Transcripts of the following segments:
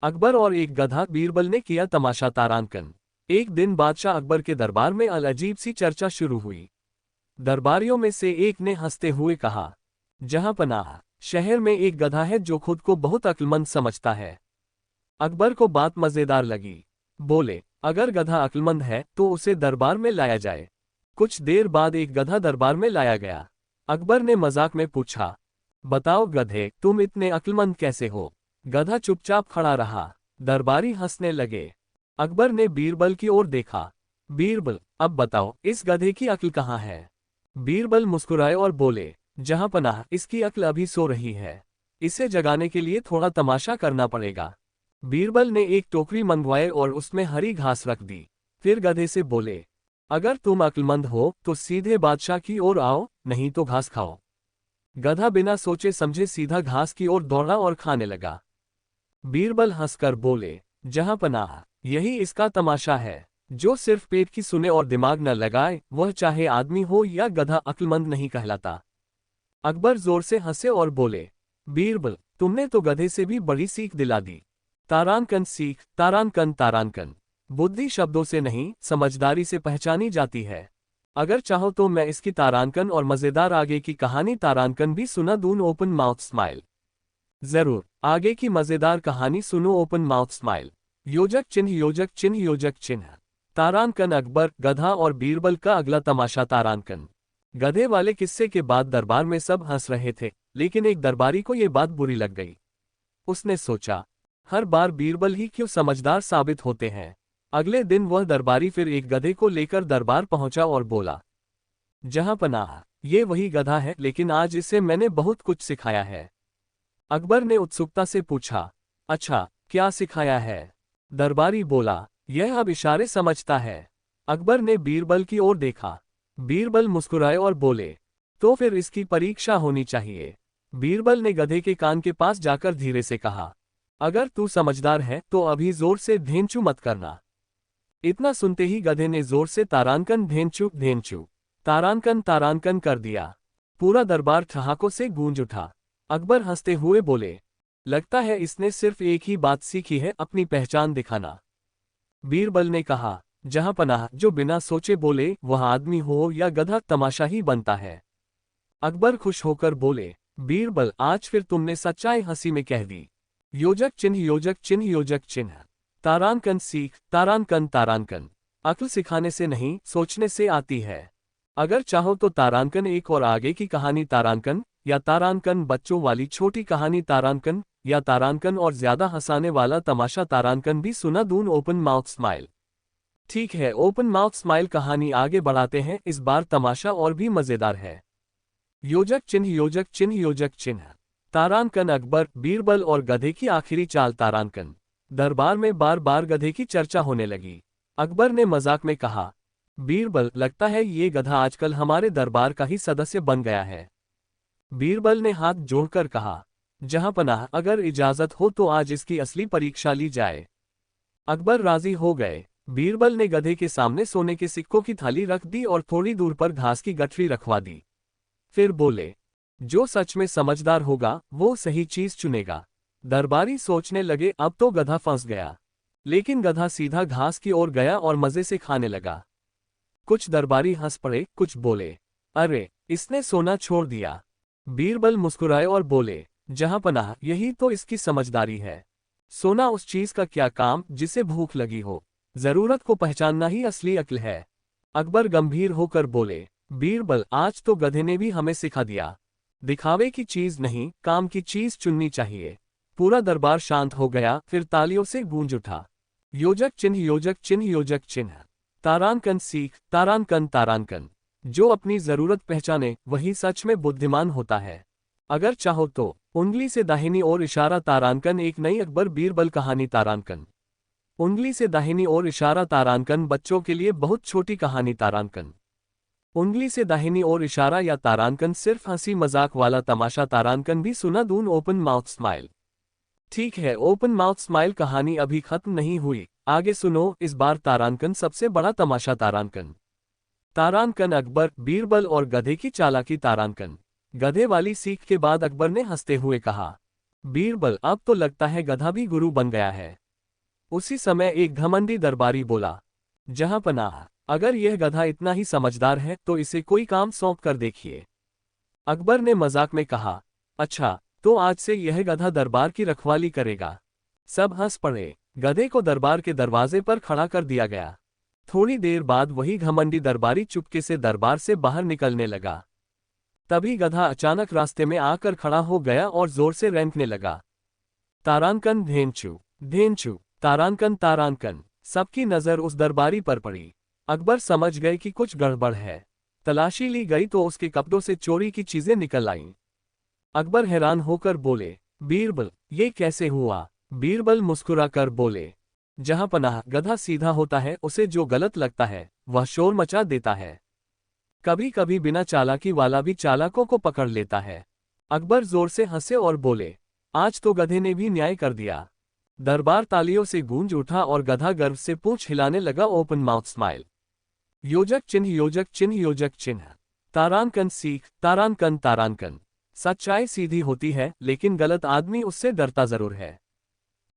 अकबर और एक गधा बीरबल ने किया तमाशा तारांकन। एक दिन बादशाह अकबर के दरबार में अजीब सी चर्चा शुरू हुई। दरबारियों में से एक ने हंसते हुए कहा, जहांपनाह, शहर में एक गधा है जो खुद को बहुत अक्लमंद समझता है। अकबर को बात मजेदार लगी। बोले, अगर गधा अक्लमंद है तो उसे दरबार में लाया जाए। कुछ देर बाद एक गधा दरबार में लाया गया। अकबर ने मजाक में पूछा, बताओ गधे, तुम इतने अक्लमंद कैसे हो? गधा चुपचाप खड़ा रहा। दरबारी हंसने लगे। अकबर ने बीरबल की ओर देखा। बीरबल, अब बताओ इस गधे की अक्ल कहाँ है? बीरबल मुस्कुराए और बोले, जहांपनाह, इसकी अक्ल अभी सो रही है। इसे जगाने के लिए थोड़ा तमाशा करना पड़ेगा। बीरबल ने एक टोकरी मंगवाई और उसमें हरी घास रख दी। फिर गधे से बोले, अगर तुम अक्लमंद हो तो सीधे बादशाह की ओर आओ, नहीं तो घास खाओ। गधा बिना सोचे समझे सीधा घास की ओर दौड़ा और खाने लगा। बीरबल हंसकर बोले, जहांपनाह, यही इसका तमाशा है। जो सिर्फ पेट की सुने और दिमाग न लगाए, वह चाहे आदमी हो या गधा अक्लमंद नहीं कहलाता। अकबर जोर से हंसे और बोले, बीरबल, तुमने तो गधे से भी बड़ी सीख दिला दी। तारांकन सीख, तारांकन तारांकन। बुद्धि शब्दों से नहीं, समझदारी से पहचानी जाती है। अगर चाहो तो मैं इसकी तारांकन और मजेदार आगे की कहानी तारांकन भी सुना दूं। Open mouth smile. जरूर, आगे की मजेदार कहानी सुनो। Open mouth smile. योजक चिन्ह, योजक चिन्ह, योजक चिन्ह। तारांकन। अकबर, गधा और बीरबल का अगला तमाशा तारांकन। गधे वाले किस्से के बाद दरबार में सब हंस रहे थे, लेकिन एक दरबारी को यह बात बुरी लग गई। उसने सोचा, हर बार बीरबल ही क्यों समझदार साबित होते हैं। अगले दिन वह दरबारी फिर एक गधे को लेकर दरबार पहुंचा और बोला, जहांपनाह, ये वही गधा है, लेकिन आज इसे मैंने बहुत कुछ सिखाया है। अकबर ने उत्सुकता से पूछा, अच्छा, क्या सिखाया है? दरबारी बोला, यह अब इशारे समझता है। अकबर ने बीरबल की ओर देखा। बीरबल मुस्कुराए और बोले, तो फिर इसकी परीक्षा होनी चाहिए। बीरबल ने गधे के कान के पास जाकर धीरे से कहा, अगर तू समझदार है तो अभी जोर से धेंचू मत करना। इतना सुनते ही गधे ने जोर से तारांकन धेंचू धेंचू तारांकन तारांकन कर दिया। पूरा दरबार ठहाकों से गूंज उठा। अकबर हंसते हुए बोले, लगता है इसने सिर्फ एक ही बात सीखी है, अपनी पहचान दिखाना। बीरबल ने कहा, जहांपनाह, जो बिना सोचे बोले वह आदमी हो या गधा, तमाशा ही बनता है। अकबर खुश होकर बोले, बीरबल, आज फिर तुमने सच्चाई हंसी में कह दी। योजक चिन्ह, योजक चिन्ह, योजक चिन्ह। तारांकन सीख, तारांकन तारांकन। अक्ल सिखाने से नहीं, सोचने से आती है। अगर चाहो तो तारांकन एक और आगे की कहानी तारांकन, या तारांकन बच्चों वाली छोटी कहानी तारांकन, या तारांकन और ज्यादा हंसाने वाला तमाशा तारांकन भी सुना दूं। Open mouth smile. ठीक है, ओपन माउथ स्माइल कहानी आगे बढ़ाते हैं। इस बार तमाशा और भी मजेदार है। योजक चिन्ह, योजक चिन्ह, योजक चिन्ह। तारांकन। अकबर, बीरबल और गधे की आखिरी चाल तारांकन। दरबार में बार बार गधे की चर्चा होने लगी। अकबर ने मजाक में कहा, बीरबल, लगता है ये गधा आजकल हमारे दरबार का ही सदस्य बन गया है। बीरबल ने हाथ जोड़कर कहा, जहांपनाह, अगर इजाजत हो तो आज इसकी असली परीक्षा ली जाए। अकबर राजी हो गए। बीरबल ने गधे के सामने सोने के सिक्कों की थाली रख दी और थोड़ी दूर पर घास की गठरी रखवा दी। फिर बोले, जो सच में समझदार होगा वो सही चीज चुनेगा। दरबारी सोचने लगे, अब तो गधा फंस गया। लेकिन गधा सीधा घास की ओर गया और मजे से खाने लगा। कुछ दरबारी हंस पड़े, कुछ बोले, अरे, इसने सोना छोड़ दिया। बीरबल मुस्कुराए और बोले, जहांपनाह, यही तो इसकी समझदारी है। सोना उस चीज का क्या काम जिसे भूख लगी हो। जरूरत को पहचानना ही असली अक्ल है। अकबर गंभीर होकर बोले, बीरबल, आज तो गधे ने भी हमें सिखा दिया। दिखावे की चीज नहीं, काम की चीज चुननी चाहिए। पूरा दरबार शांत हो गया, फिर तालियों से गूंज उठा। योजक चिन्ह, योजक चिन्ह, योजक चिन्ह। तारांकन सीख, तारांकन तारांकन। जो अपनी जरूरत पहचाने वही सच में बुद्धिमान होता है। अगर चाहो तो उंगली से दाहिनी ओर इशारा तारांकन। एक नई अकबर बीरबल कहानी तारांकन। उंगली से दाहिनी ओर इशारा तारांकन, बच्चों के लिए बहुत छोटी कहानी तारांकन। उंगली से दाहिनी ओर इशारा या तारांकन, सिर्फ हंसी मजाक वाला तमाशा तारांकन भी सुना दूं। Open mouth smile. ठीक है, ओपन माउथ स्माइल कहानी अभी खत्म नहीं हुई, आगे सुनो। इस बार तारांकन सबसे बड़ा तमाशा तारांकन। तारांकन। अकबर, बीरबल और गधे की चालाकी तारांकन। गधे वाली सीख के बाद अकबर ने हंसते हुए कहा, बीरबल, अब तो लगता है गधा भी गुरु बन गया है। उसी समय एक घमंडी दरबारी बोला, जहां पनाह, अगर यह गधा इतना ही समझदार है तो इसे कोई काम सौंप कर देखिए। अकबर ने मजाक में कहा, अच्छा, तो आज से यह गधा दरबार की रखवाली करेगा। सब हंस पड़े। गधे को दरबार के दरवाजे पर खड़ा कर दिया गया। थोड़ी देर बाद वही घमंडी दरबारी चुपके से दरबार से बाहर निकलने लगा। तभी गधा अचानक रास्ते में आकर खड़ा हो गया और जोर से रेंकने लगा, तारांकन धेंचू, धेंचू, तारांकन तारांकन। सबकी नजर उस दरबारी पर पड़ी। अकबर समझ गए कि कुछ गड़बड़ है। तलाशी ली गई तो उसके कपड़ों से चोरी की चीजें निकल आईं। अकबर हैरान होकर बोले, बीरबल, ये कैसे हुआ? बीरबल मुस्कुरा कर बोले, जहां पनाह, गधा सीधा होता है, उसे जो गलत लगता है वह शोर मचा देता है। कभी कभी बिना चालाकी वाला भी चालाकों को पकड़ लेता है। अकबर जोर से हंसे और बोले, आज तो गधे ने भी न्याय कर दिया। दरबार तालियों से गूंज उठा और गधा गर्व से पूंछ हिलाने लगा, ओपन माउथ स्माइल। योजक चिन्ह, योजक चिन्ह, योजक चिन्ह। तारांकन सीख, तारांकन तारांकन। सच्चाई सीधी होती है लेकिन गलत आदमी उससे डरता जरूर है।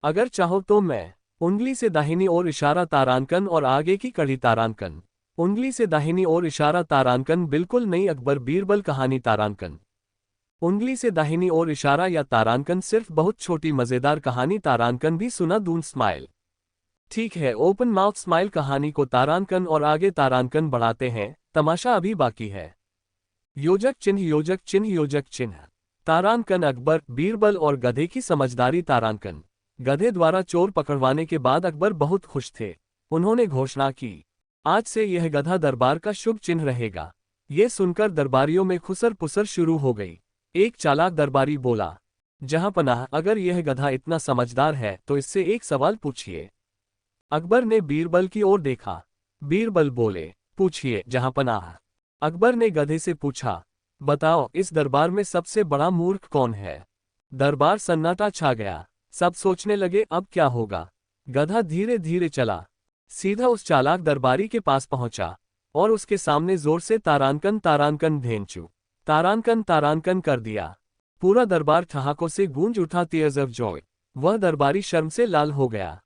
अगर चाहो तो मैं। उंगली से दाहिनी ओर इशारा तारांकन और आगे की कड़ी तारांकन। उंगली से दाहिनी ओर इशारा तारांकन बिल्कुल नहीं अकबर बीरबल कहानी तारांकन। उंगली से दाहिनी ओर इशारा या तारांकन सिर्फ बहुत छोटी मजेदार कहानी तारांकन भी सुना दून स्माइल। ठीक है, ओपन माउथ स्माइल कहानी को तारांकन और आगे तारांकन बढ़ाते हैं, तमाशा अभी बाकी है। योजक चिन्ह, योजक चिन्ह, योजक चिन्ह। तारांकन अकबर, बीरबल और गधे की समझदारी तारांकन। गधे द्वारा चोर पकड़वाने के बाद अकबर बहुत खुश थे। उन्होंने घोषणा की, आज से यह गधा दरबार का शुभ चिन्ह रहेगा। ये सुनकर दरबारियों में खुसर पुसर शुरू हो गई। एक चालाक दरबारी बोला, जहां पनाह, अगर यह गधा इतना समझदार है तो इससे एक सवाल पूछिए। अकबर ने बीरबल की ओर देखा। बीरबल बोले, पूछिए जहां पनाह। अकबर ने गधे से पूछा, बताओ इस दरबार में सबसे बड़ा मूर्ख कौन है? दरबार सन्नाटा छा गया। सब सोचने लगे अब क्या होगा। गधा धीरे धीरे चला, सीधा उस चालाक दरबारी के पास पहुंचा और उसके सामने जोर से तारांकन तारांकन धेंचू, तारांकन तारांकन कर दिया। पूरा दरबार ठहाकों से गूंज उठा, टीयर्स ऑफ जॉय। वह दरबारी शर्म से लाल हो गया।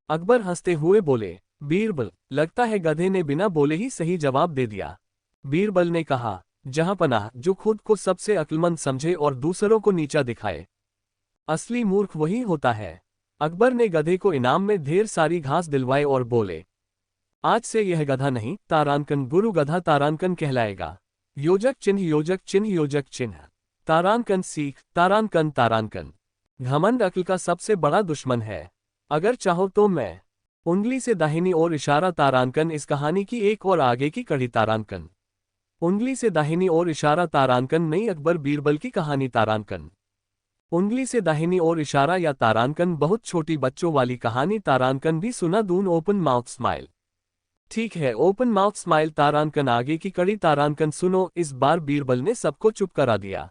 अकबर हंसते हुए बोले, बीरबल, लगता है गधे ने बिना बोले ही सही जवाब दे दिया। बीरबल ने कहा, जहां पनाह, जो खुद को सबसे अक्लमंद समझे और दूसरों को नीचा दिखाए, असली मूर्ख वही होता है। अकबर ने गधे को इनाम में ढेर सारी घास दिलवाए और बोले, आज से यह गधा नहीं, तारांकन गुरु गधा तारांकन कहलाएगा। योजक चिन्ह, योजक चिन्ह, योजक चिन्ह। तारांकन सीख, तारांकन तारांकन। घमंड अक्ल का सबसे बड़ा दुश्मन है। अगर चाहो तो मैं। उंगली से दाहिनी ओर इशारा तारांकन इस कहानी की एक और आगे की कड़ी तारांकन। उंगली से दाहिनी ओर इशारा तारांकन नहीं अकबर बीरबल की कहानी तारांकन। उंगली से दाहिनी ओर इशारा या तारांकन बहुत छोटी बच्चों वाली कहानी तारांकन भी सुना दून, ओपन माउथ स्माइल। ठीक है, ओपन माउथ स्माइल तारांकन आगे की कड़ी तारांकन सुनो। इस बार बीरबल ने सबको चुप करा दिया।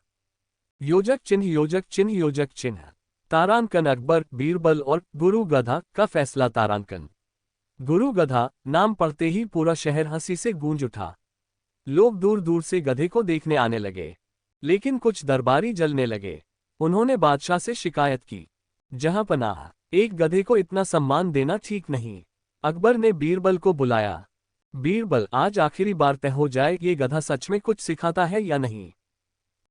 योजक चिन्ह, योजक चिन्ह, योजक चिन्ह। तारांकन अकबर, बीरबल और गुरु गधा का फैसला तारांकन। गुरु गधा नाम पढ़ते ही पूरा शहर हंसी से गूंज उठा। लोग दूर दूर से गधे को देखने आने लगे, लेकिन कुछ दरबारी जलने लगे। उन्होंने बादशाह से शिकायत की, जहां पनाह, एक गधे को इतना सम्मान देना ठीक नहीं। अकबर ने बीरबल को बुलाया। बीरबल, आज आखिरी बार तय हो जाए ये गधा सच में कुछ सिखाता है या नहीं।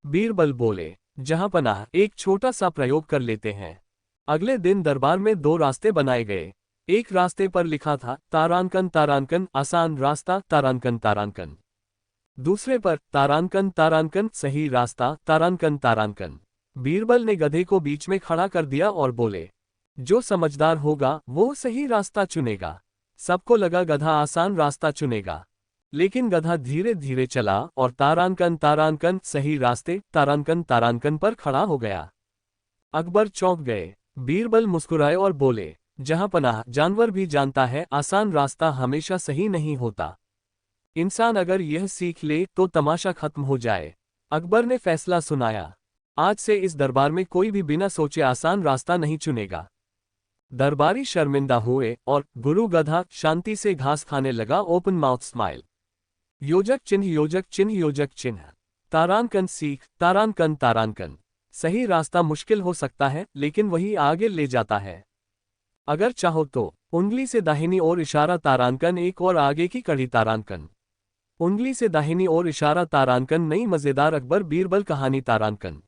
बीरबल बोले, जहां पनाह, एक छोटा सा प्रयोग कर लेते हैं। अगले दिन दरबार में दो रास्ते बनाए गए। एक रास्ते पर लिखा था, तारांकन तारांकन, आसान रास्ता, तारांकन तारांकन। दूसरे पर, तारांकन तारांकन, सही रास्ता, तारांकन तारांकन। बीरबल ने गधे को बीच में खड़ा कर दिया और बोले, जो समझदार होगा वो सही रास्ता चुनेगा। सबको लगा गधा आसान रास्ता चुनेगा, लेकिन गधा धीरे धीरे चला और तारांकन तारांकन, सही रास्ते, तारांकन तारांकन पर खड़ा हो गया। अकबर चौंक गए। बीरबल मुस्कुराए और बोले, जहां पनाह, जानवर भी जानता है आसान रास्ता हमेशा सही नहीं होता। इंसान अगर यह सीख ले तो तमाशा खत्म हो जाए। अकबर ने फैसला सुनाया, आज से इस दरबार में कोई भी बिना सोचे आसान रास्ता नहीं चुनेगा। दरबारी शर्मिंदा हुए और गुरु गधा शांति से घास खाने लगा, ओपन माउथ स्माइल। योजक चिन्ह, योजक चिन्ह, योजक चिन्ह। तारांकन सीख, तारांकन तारांकन। सही रास्ता मुश्किल हो सकता है, लेकिन वही आगे ले जाता है। अगर चाहो तो। उंगली से दाहिनी ओर इशारा तारांकन, एक और आगे की कड़ी तारांकन। उंगली से दाहिनी ओर इशारा तारांकन, नई मजेदार अकबर बीरबल कहानी तारांकन।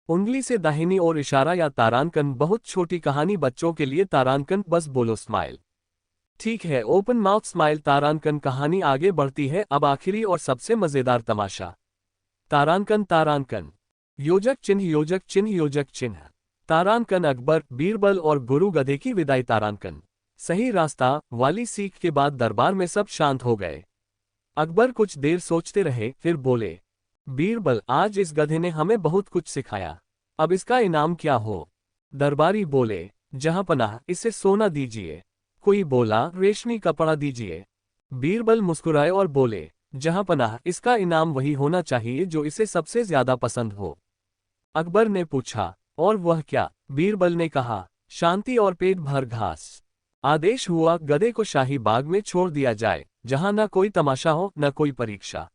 उंगली से दाहिनी ओर इशारा या तारांकन, बहुत छोटी कहानी बच्चों के लिए तारांकन, बस बोलो स्माइल। ठीक है, ओपन माउथ स्माइल तारांकन। कहानी आगे बढ़ती है, अब आखिरी और सबसे मजेदार तमाशा। तारांकन तारांकन। योजक चिन्ह योजक चिन्ह योजक चिन्ह। तारांकन अकबर, बीरबल और गुरु गधे की विदाई तारांकन। सही रास्ता वाली सीख के बाद दरबार में सब शांत हो गए। अकबर कुछ देर सोचते रहे, फिर बोले, बीरबल, आज इस गधे ने हमें बहुत कुछ सिखाया। अब इसका इनाम क्या हो? दरबारी बोले, जहांपनाह, इसे सोना दीजिए। कोई बोला, रेशमी कपड़ा दीजिए। बीरबल मुस्कुराए और बोले, जहांपनाह, इसका इनाम वही होना चाहिए जो इसे सबसे ज्यादा पसंद हो। अकबर ने पूछा, और वह क्या? बीरबल ने कहा, शांति और पेट भर घास। आदेश हुआ, गधे को शाही बाग में छोड़ दिया जाए, जहां न कोई तमाशा हो न कोई परीक्षा।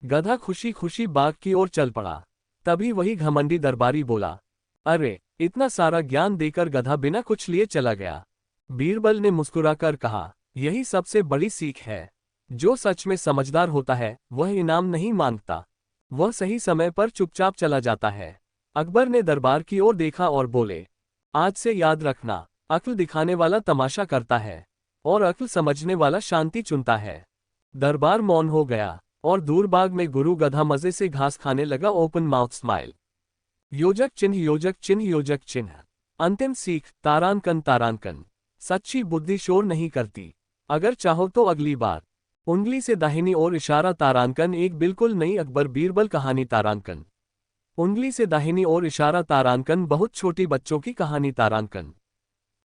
गधा खुशी खुशी बाग की ओर चल पड़ा। तभी वही घमंडी दरबारी बोला, अरे, इतना सारा ज्ञान देकर गधा बिना कुछ लिए चला गया। बीरबल ने मुस्कुराकर कहा, यही सबसे बड़ी सीख है। जो सच में समझदार होता है वह इनाम नहीं मांगता, वह सही समय पर चुपचाप चला जाता है। अकबर ने दरबार की ओर देखा और बोले, आज से याद रखना, अक्ल दिखाने वाला तमाशा करता है और अक्ल समझने वाला शांति चुनता है। दरबार मौन हो गया और दूर बाग में गुरु गधा मजे से घास खाने लगा। Open mouth smile. योजक चिन्ह योजक चिन्ह योजक चिन्ह। अंतिम सीख, तारांकन तारांकन। सच्ची बुद्धि शोर नहीं करती। अगर चाहो तो अगली बार। उंगली से दाहिनी ओर इशारा तारांकन, एक बिल्कुल नई अकबर बीरबल कहानी तारांकन। उंगली से दाहिनी ओर इशारा तारांकन, बहुत छोटी बच्चों की कहानी तारांकन।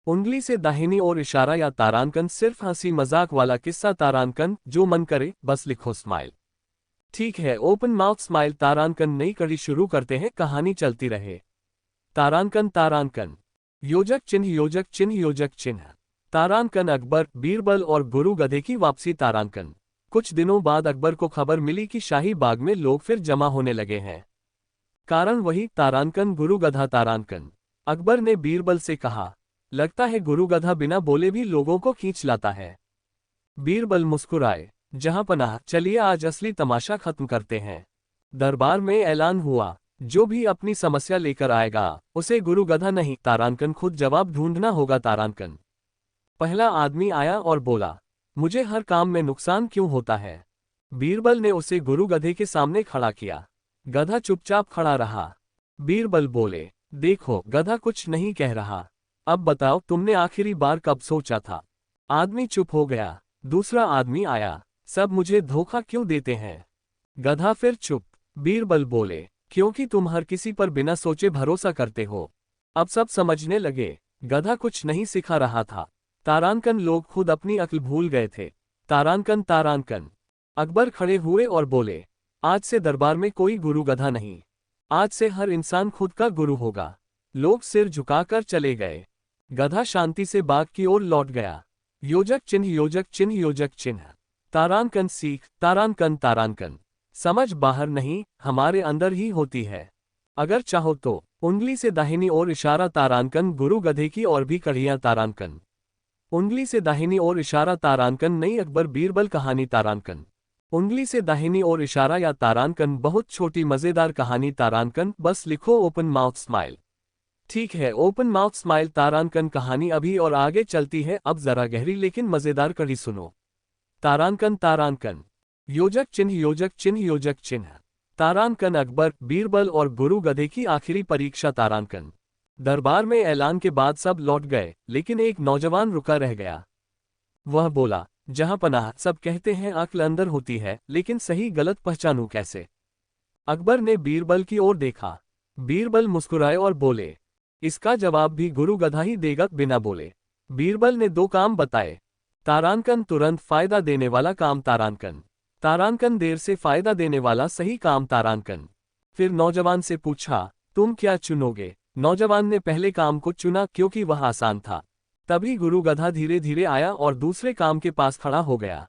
उंगली से दाहिनी ओर इशारा या तारांकन, सिर्फ हंसी मजाक वाला किस्सा तारांकन, जो मन करे बस लिखो स्माइल। ठीक है, ओपन माउथ स्माइल तारांकन। नई कड़ी शुरू करते हैं, कहानी चलती रहे। तारांकन तारांकन। योजक चिन्ह योजक चिन्ह योजक चिन्ह। तारांकन अकबर, बीरबल और गुरु गधे की वापसी तारांकन। कुछ दिनों बाद अकबर को खबर मिली कि शाही बाग में लोग फिर जमा होने लगे हैं। कारण वही, तारांकन गुरु गधा तारांकन। अकबर ने बीरबल से कहा, लगता है गुरु गधा बिना बोले भी लोगों को खींच लाता है। बीरबल मुस्कुराए, जहांपनाह, चलिए आज असली तमाशा खत्म करते हैं। दरबार में ऐलान हुआ, जो भी अपनी समस्या लेकर आएगा उसे गुरु गधा नहीं, तारांकन खुद जवाब ढूंढना होगा। तारांकन। पहला आदमी आया और बोला, मुझे हर काम में नुकसान क्यों होता है? बीरबल ने उसे गुरु गधे के सामने खड़ा किया। गधा चुपचाप खड़ा रहा। बीरबल बोले, देखो, गधा कुछ नहीं कह रहा। अब बताओ, तुमने आखिरी बार कब सोचा था? आदमी चुप हो गया। दूसरा आदमी आया, सब मुझे धोखा क्यों देते हैं? गधा फिर चुप। बीरबल बोले, क्योंकि तुम हर किसी पर बिना सोचे भरोसा करते हो। अब सब समझने लगे, गधा कुछ नहीं सिखा रहा था। तारांकन, लोग खुद अपनी अक्ल भूल गए थे। तारांकन तारांकन। अकबर खड़े हुए और बोले, आज से दरबार में कोई गुरु गधा नहीं। आज से हर इंसान खुद का गुरु होगा। लोग सिर झुकाकर चले गए। गधा शांति से बाग की ओर लौट गया। योजक चिन्ह योजक चिन्ह योजक चिन्ह। तारांकन सीख, तारांकन तारांकन। समझ बाहर नहीं, हमारे अंदर ही होती है। अगर चाहो तो। उंगली से दाहिनी ओर इशारा तारांकन, गुरु गधे की और भी कड़ियां तारांकन। उंगली से दाहिनी ओर इशारा तारांकन, नई अकबर बीरबल कहानी तारांकन। उंगली से दाहिनी ओर इशारा या तारांकन, बहुत छोटी मजेदार कहानी तारांकन, बस लिखो ओपन माउथ स्माइल। ठीक है, ओपन माउथ स्माइल तारांकन। कहानी अभी और आगे चलती है, अब जरा गहरी लेकिन मजेदार कड़ी सुनो। तारांकन तारांकन। योजक चिन्ह योजक चिन्ह योजक चिन्ह। तारांकन अकबर, बीरबल और गुरु गधे की आखिरी परीक्षा तारांकन। दरबार में ऐलान के बाद सब लौट गए, लेकिन एक नौजवान रुका रह गया। वह बोला, जहांपनाह, सब कहते हैं अक्ल अंदर होती है, लेकिन सही गलत पहचानूं कैसे? अकबर ने बीरबल की ओर देखा। बीरबल मुस्कुराए और बोले, इसका जवाब भी गुरु गधा ही देगा, बिना बोले। बीरबल ने दो काम बताए। तारांकन, तुरंत फायदा देने वाला काम तारांकन। तारांकन, देर से फायदा देने वाला सही काम तारांकन। फिर नौजवान से पूछा, तुम क्या चुनोगे? नौजवान ने पहले काम को चुना, क्योंकि वह आसान था। तभी गुरु गधा धीरे धीरे आया और दूसरे काम के पास खड़ा हो गया।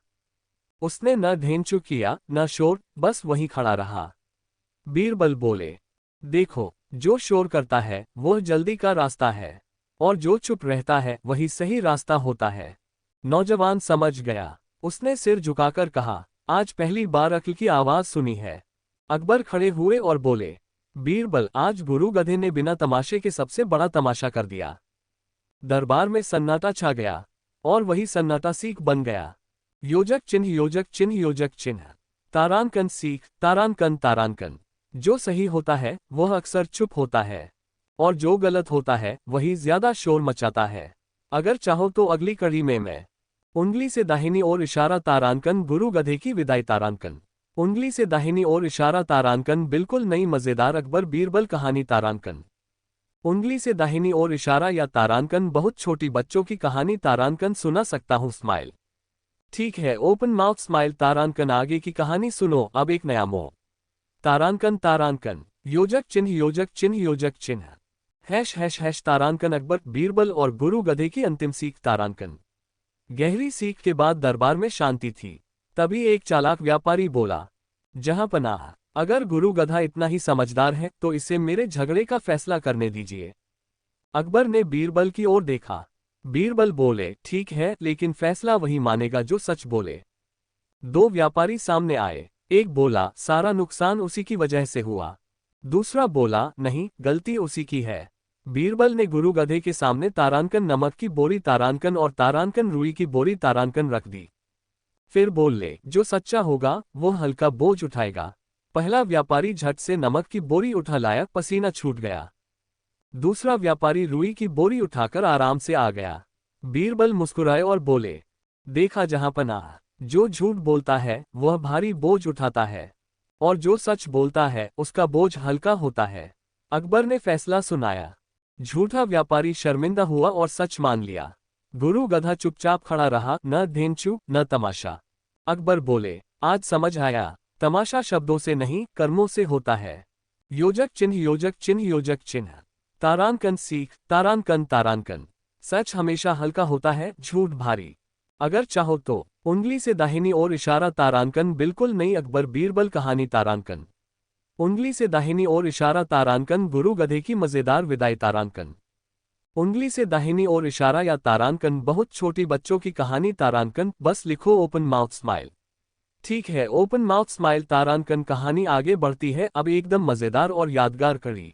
उसने न ढेंचू किया न शोर, बस वहीं खड़ा रहा। बीरबल बोले, देखो, जो शोर करता है वह जल्दी का रास्ता है, और जो चुप रहता है वही सही रास्ता होता है। नौजवान समझ गया। उसने सिर झुकाकर कहा, आज पहली बार अक्ल की आवाज सुनी है। अकबर खड़े हुए और बोले, बीरबल, आज गुरु गधे ने बिना तमाशे के सबसे बड़ा तमाशा कर दिया। दरबार में सन्नाटा छा गया, और वही सन्नाटा सीख बन गया। योजक चिन्ह, योजक चिन्ह, योजक चिन्ह। तारांकन सीख, तारांकन तारांकन। जो सही होता है वह अक्सर चुप होता है, और जो गलत होता है वही ज्यादा शोर मचाता है। अगर चाहो तो अगली कड़ी में मैं उंगली से दाहिनी ओर इशारा तारांकन, गुरु गधे की विदाई तारांकन। उंगली से दाहिनी ओर इशारा तारांकन, बिल्कुल नई मजेदार अकबर बीरबल कहानी तारांकन। उंगली से दाहिनी ओर इशारा या तारांकन, बहुत छोटी बच्चों की कहानी तारांकन। सुना सकता हूँ स्माइल। ठीक है, ओपन माउथ स्माइल तारांकन। आगे की कहानी सुनो अब एक नया मोह। तारांकन तारांकन। योजक चिन्ह, योजक चिन्ह, योजक चिन्ह। हैश हैश हैश तारांकन। अकबर बीरबल और गुरु गधे की अंतिम सीख तारांकन। गहरी सीख के बाद दरबार में शांति थी। तभी एक चालाक व्यापारी बोला, जहां पनाह, अगर गुरु गधा इतना ही समझदार है तो इसे मेरे झगड़े का फैसला करने दीजिए। अकबर ने बीरबल की ओर देखा। बीरबल बोले, ठीक है, लेकिन फैसला वही मानेगा जो सच बोले। दो व्यापारी सामने आए। एक बोला, सारा नुकसान उसी की वजह से हुआ। दूसरा बोला, नहीं, गलती उसी की है। बीरबल ने गुरु गधे के सामने तारांकन नमक की बोरी तारांकन और तारांकन रुई की बोरी तारांकन रख दी। फिर बोले, जो सच्चा होगा वो हल्का बोझ उठाएगा। पहला व्यापारी झट से नमक की बोरी उठा लाया, पसीना छूट गया। दूसरा व्यापारी रुई की बोरी उठाकर आराम से आ गया। बीरबल मुस्कुराए और बोले, देखा जहां पनाह, जो झूठ बोलता है वह भारी बोझ उठाता है, और जो सच बोलता है उसका बोझ हल्का होता है। अकबर ने फैसला सुनाया। झूठा व्यापारी शर्मिंदा हुआ और सच मान लिया। गुरु गधा चुपचाप खड़ा रहा, न धेंचू न तमाशा। अकबर बोले, आज समझ आया, तमाशा शब्दों से नहीं कर्मों से होता है। योजक चिन्ह, योजक चिन्ह, योजक चिन्ह। तारांकन सीख, तारांकन तारांकन। सच हमेशा हल्का होता है, झूठ भारी। अगर चाहो तो उंगली से दाहिनी ओर इशारा तारांकन, बिल्कुल नई अकबर बीरबल कहानी तारांकन। उंगली से दाहिनी ओर इशारा तारांकन, गुरु गधे की मजेदार विदाई तारांकन। उंगली से दाहिनी ओर इशारा या तारांकन, बहुत छोटी बच्चों की कहानी तारांकन। बस लिखो ओपन माउथ स्माइल। ठीक है, ओपन माउथ स्माइल तारांकन। कहानी आगे बढ़ती है अब एकदम मजेदार और यादगार कड़ी।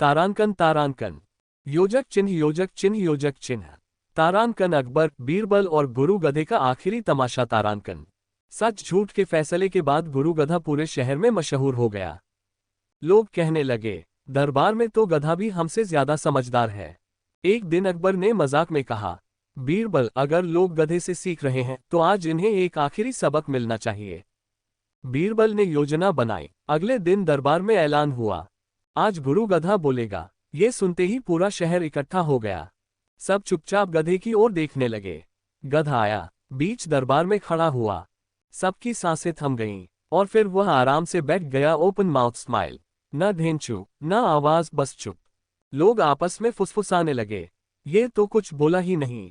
तारांकन तारांकन। योजक चिन्ह, योजक चिन्ह, योजक चिन्ह। तारांकन अकबर बीरबल और गुरु गधे का आखिरी तमाशा तारांकन। सच झूठ के फैसले के बाद गुरु गधा पूरे शहर में मशहूर हो गया। लोग कहने लगे, दरबार में तो गधा भी हमसे ज्यादा समझदार है। एक दिन अकबर ने मजाक में कहा, बीरबल, अगर लोग गधे से सीख रहे हैं तो आज इन्हें एक आखिरी सबक मिलना चाहिए। बीरबल ने योजना बनाई। अगले दिन दरबार में ऐलान हुआ, आज गुरु गधा बोलेगा। ये सुनते ही पूरा शहर इकट्ठा हो गया। सब चुपचाप गधे की ओर देखने लगे। गधा आया, बीच दरबार में खड़ा हुआ। सबकी सांसें थम गईं, और फिर वह आराम से बैठ गया। Open mouth smile. न धेंचू न आवाज, बस चुप। लोग आपस में फुसफुसाने लगे, ये तो कुछ बोला ही नहीं।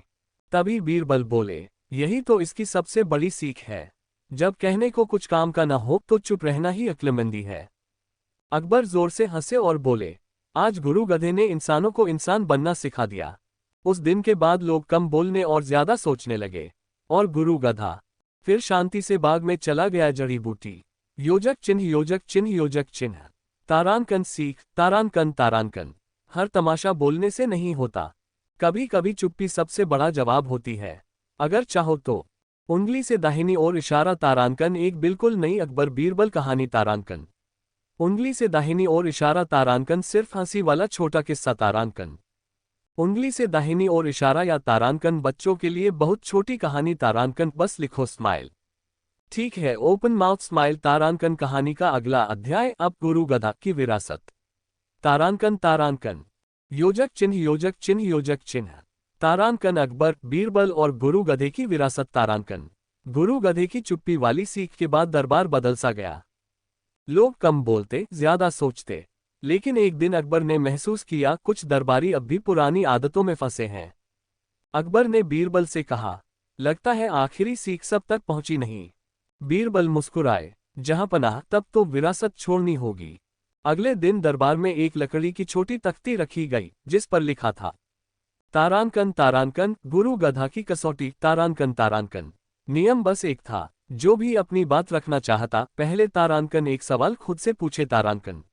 तभी बीरबल बोले, यही तो इसकी सबसे बड़ी सीख है। जब कहने को कुछ काम का न हो तो चुप रहना ही अक्लमंदी है। अकबर जोर से हंसे और बोले, आज गुरु गधे ने इंसानों को इंसान बनना सिखा दिया। उस दिन के बाद लोग कम बोलने और ज्यादा सोचने लगे, और गुरु गधा फिर शांति से बाग में चला गया। जड़ी बूटी। योजक चिन्ह, योजक चिन्ह, योजक चिन्ह। तारांकन सीख, तारांकन तारांकन। हर तमाशा बोलने से नहीं होता, कभी कभी चुप्पी सबसे बड़ा जवाब होती है। अगर चाहो तो उंगली से दाहिनी ओर इशारा तारांकन, एक बिल्कुल नई अकबर बीरबल कहानी तारांकन। उंगली से दाहिनी ओर इशारा तारांकन, सिर्फ हंसी वाला छोटा किस्सा तारांकन। उंगली से दाहिनी ओर इशारा या तारांकन, बच्चों के लिए बहुत छोटी कहानी तारांकन। बस लिखो स्माइल। ठीक है, ओपन माउथ स्माइल तारांकन। कहानी का अगला अध्याय अब गुरु गधा की विरासत। तारांकन तारांकन। योजक चिन्ह, योजक चिन्ह, योजक चिन्ह। तारांकन अकबर बीरबल और गुरु गधे की विरासत तारांकन। गुरु गधे की चुप्पी वाली सीख के बाद दरबार बदल सा गया। लोग कम बोलते, ज्यादा सोचते। लेकिन एक दिन अकबर ने महसूस किया, कुछ दरबारी अब भी पुरानी आदतों में फंसे हैं। अकबर ने बीरबल से कहा, लगता है आखिरी सीख सब तक पहुंची नहीं। बीरबल मुस्कुराए, जहां पनाह तब तो विरासत छोड़नी होगी। अगले दिन दरबार में एक लकड़ी की छोटी तख्ती रखी गई जिस पर लिखा था, तारांकन तारांकन गुरु गधा की कसौटी। तारांकन तारांकन। नियम बस एक था, जो भी अपनी बात रखना चाहता पहले तारांकन एक सवाल खुद से पूछे, तारांकन